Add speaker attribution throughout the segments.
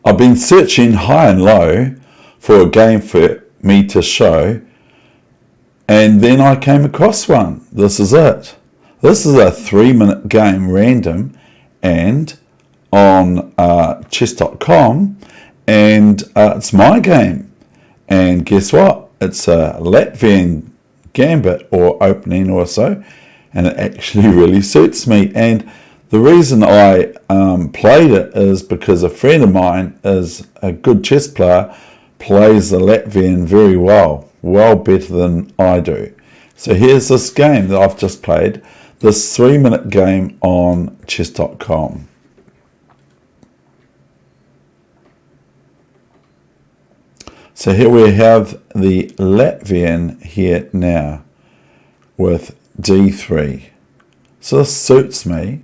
Speaker 1: I've been searching high and low for a game for me to show, and then I came across one. This is it. This is a 3-minute game random and on chess.com, and it's my game. And guess what? It's a Latvian Gambit or opening or so, and it actually really suits me. And the reason I played it is because a friend of mine is a good chess player, plays the Latvian very well better than I do. So here's this game that I've just played, this 3-minute game on chess.com. So here we have the Latvian here now with d3. So this suits me.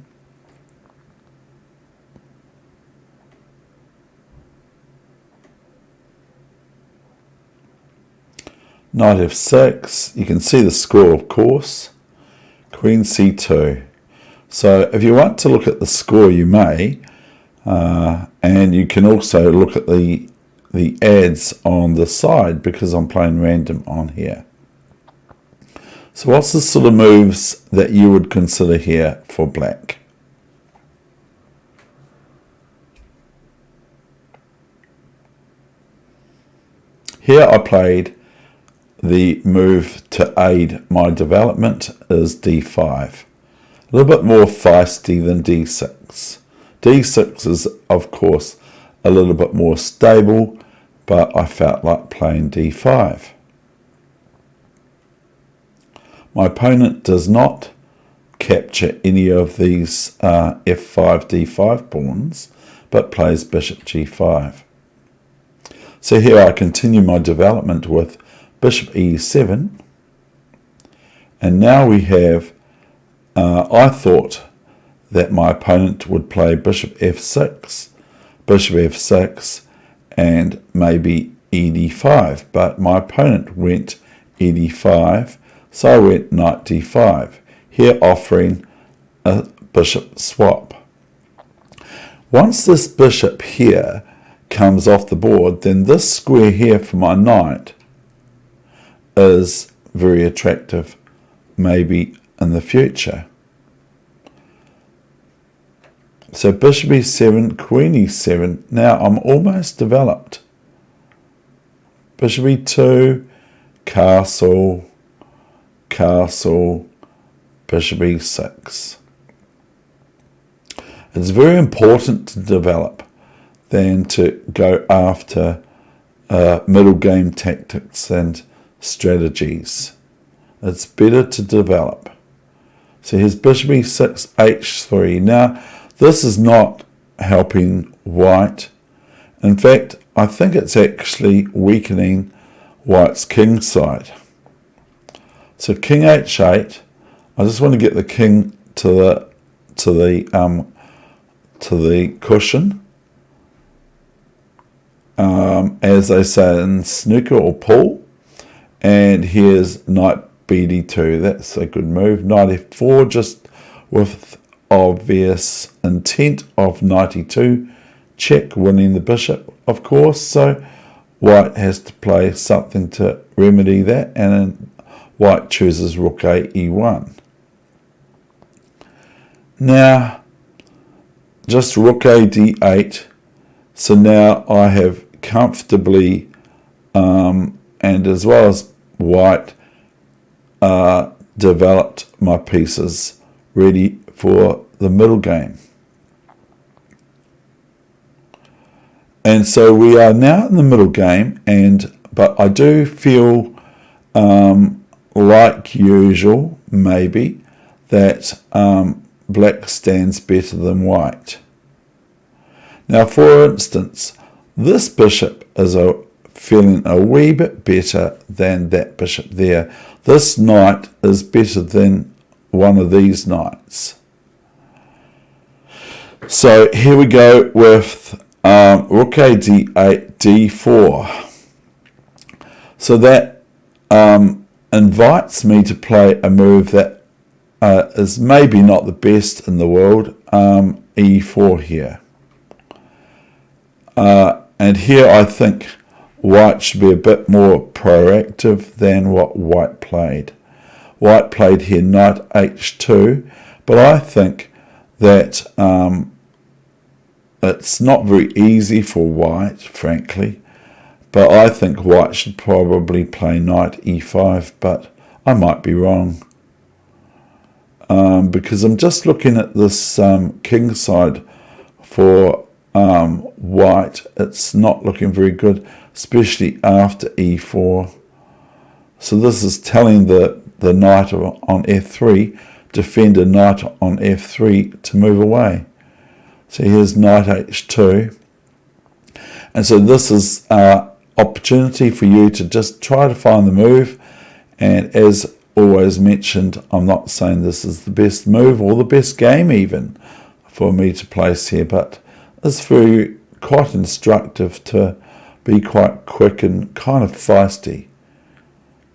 Speaker 1: Knight f6, you can see the score, of course. Queen c2. So if you want to look at the score, you may, and you can also look at the ads on the side because I'm playing random on here. So what's the sort of moves that you would consider here for black? Here I played the move to aid my development is d5. A little bit more feisty than d6. d6 is, of course, a little bit more stable, but I felt like playing d5. My opponent does not capture any of these f5, d5 pawns, but plays bishop g5. So here I continue my development with bishop e7, and now we have, I thought that my opponent would play bishop f6, and maybe ed5, but my opponent went ed5, so I went knight d5, here offering a bishop swap. Once this bishop here comes off the board, then this square here for my knight is very attractive, maybe in the future. So bishop e7, queen e7, now I'm almost developed. Bishop e2, castle, castle, bishop e6. It's very important to develop than to go after middle game tactics and strategies. It's better to develop. So here's bishop e6, h3. Now this is not helping white. In fact, I think it's actually weakening white's king side. So king h8. I just want to get the king to the cushion, as they say in snooker or pool. And here's knight bd2. That's a good move. Knight f4, just with obvious intent of knight e2 check, winning the bishop, of course. So white has to play something to remedy that, and then white chooses rook a e1. Now just rook a d8. So now I have comfortably and as well as white developed my pieces ready for the middle game. And so we are now in the middle game, but I do feel like usual maybe that black stands better than white. Now for instance, this bishop is feeling a wee bit better than that bishop there. This knight is better than one of these knights. So here we go with rook a d8, d4. So that invites me to play a move that is maybe not the best in the world, e4 here. And here I think white should be a bit more proactive than what white played. White played here knight h2, but I think that it's not very easy for white, frankly. But I think white should probably play knight e5, but I might be wrong. Because I'm just looking at this king side for white. It's not looking very good, especially after e4. So this is telling the knight on f3, defender knight on f3 to move away. So here's knight h2. And so this is opportunity for you to just try to find the move. And as always mentioned, I'm not saying this is the best move or the best game even for me to place here, but it's quite instructive to be quite quick and kind of feisty,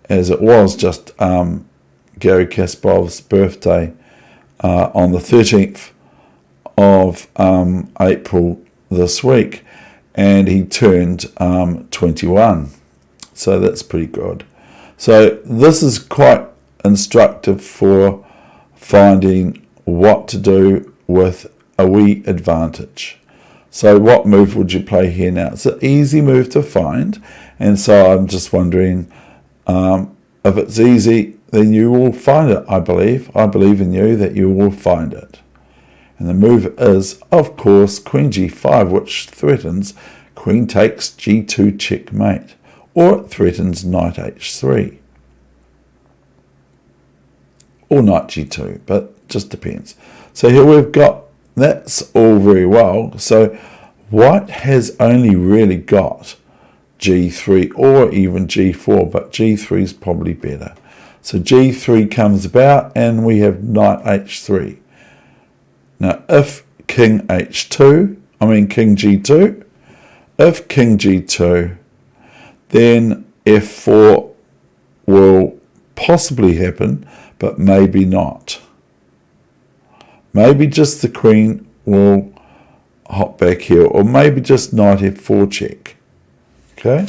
Speaker 1: as it was just Gary Kasparov's birthday on the 13th of April this week, and he turned 21, so that's pretty good. So this is quite instructive for finding what to do with a wee advantage. So what move would you play here now? It's an easy move to find, and so I'm just wondering if it's easy, then you will find it, I believe. I believe in you that you will find it. And the move is, of course, queen g5, which threatens queen takes g2 checkmate, or it threatens knight h3. Or knight g2, but just depends. So here we've got, that's all very well. So white has only really got g3 or even g4, but g3 is probably better. So g3 comes about and we have knight h3. Now if king g2, if king g2, then f4 will possibly happen, but maybe not. Maybe just the queen will hop back here, or maybe just knight f4 check. Okay,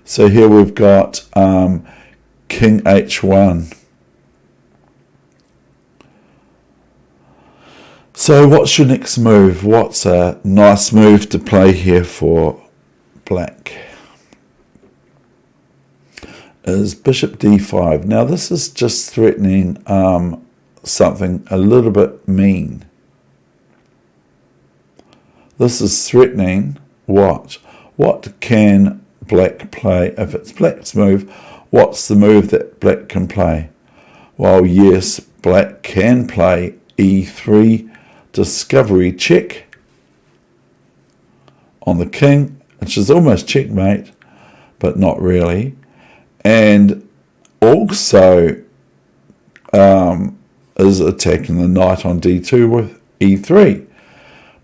Speaker 1: so here we've got king h1. So what's your next move? What's a nice move to play here for black? Is bishop d5. Now this is just threatening something a little bit mean. This is threatening what? What can black play? If it's black's move, what's the move that black can play? Well, yes, black can play e3 discovery check on the king, which is almost checkmate, but not really. And also is attacking the knight on d2 with e3.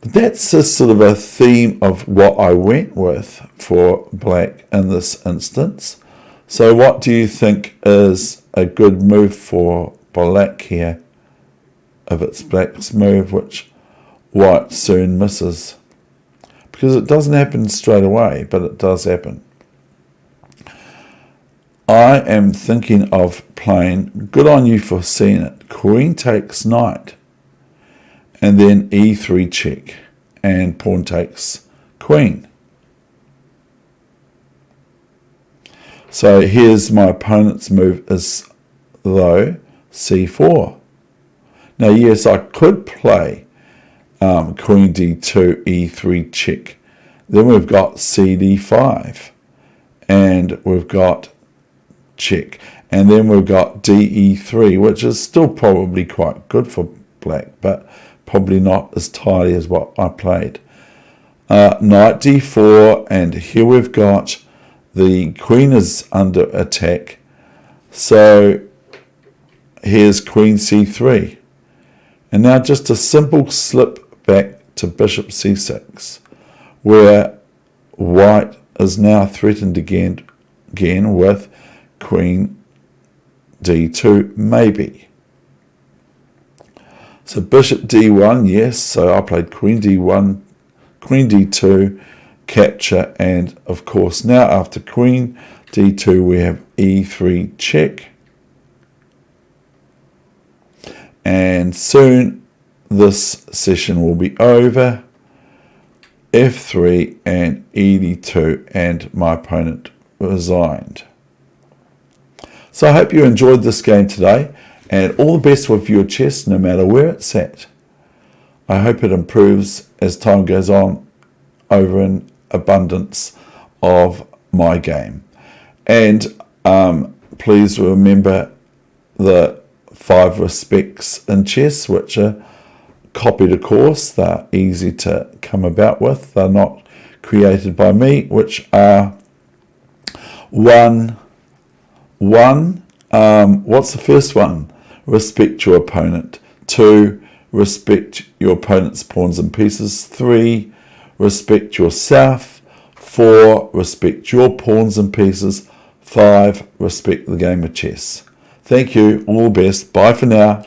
Speaker 1: But that's just sort of a theme of what I went with for black in this instance. So what do you think is a good move for black here? If it's black's move, which white soon misses. Because it doesn't happen straight away, but it does happen. I am thinking of playing, good on you for seeing it, queen takes knight, and then e3 check, and pawn takes queen. So here's my opponent's move is, though, c4. Now, yes, I could play queen d2, e3 check. Then we've got cd5, and we've got check. And then we've got de3, which is still probably quite good for black, but probably not as tidy as what I played. Knight d4, and here we've got the queen is under attack. So here's queen c3. And now just a simple slip back to bishop c6, where white is now threatened again with queen d2, maybe. So bishop d1, yes, so I played queen d1, queen d2, capture, and of course now after queen d2 we have e3 check, and soon this session will be over. f3 and ed2, and my opponent resigned. So I hope you enjoyed this game today, and all the best with your chess no matter where it's at. I hope it improves as time goes on over an abundance of my game. And please remember the 5 respects in chess, which are copied, of course. They're easy to come about with. They're not created by me, which are what's the first one? Respect your opponent. 2, respect your opponent's pawns and pieces. 3, respect yourself. 4, respect your pawns and pieces. 5, respect the game of chess. Thank you. All the best. Bye for now.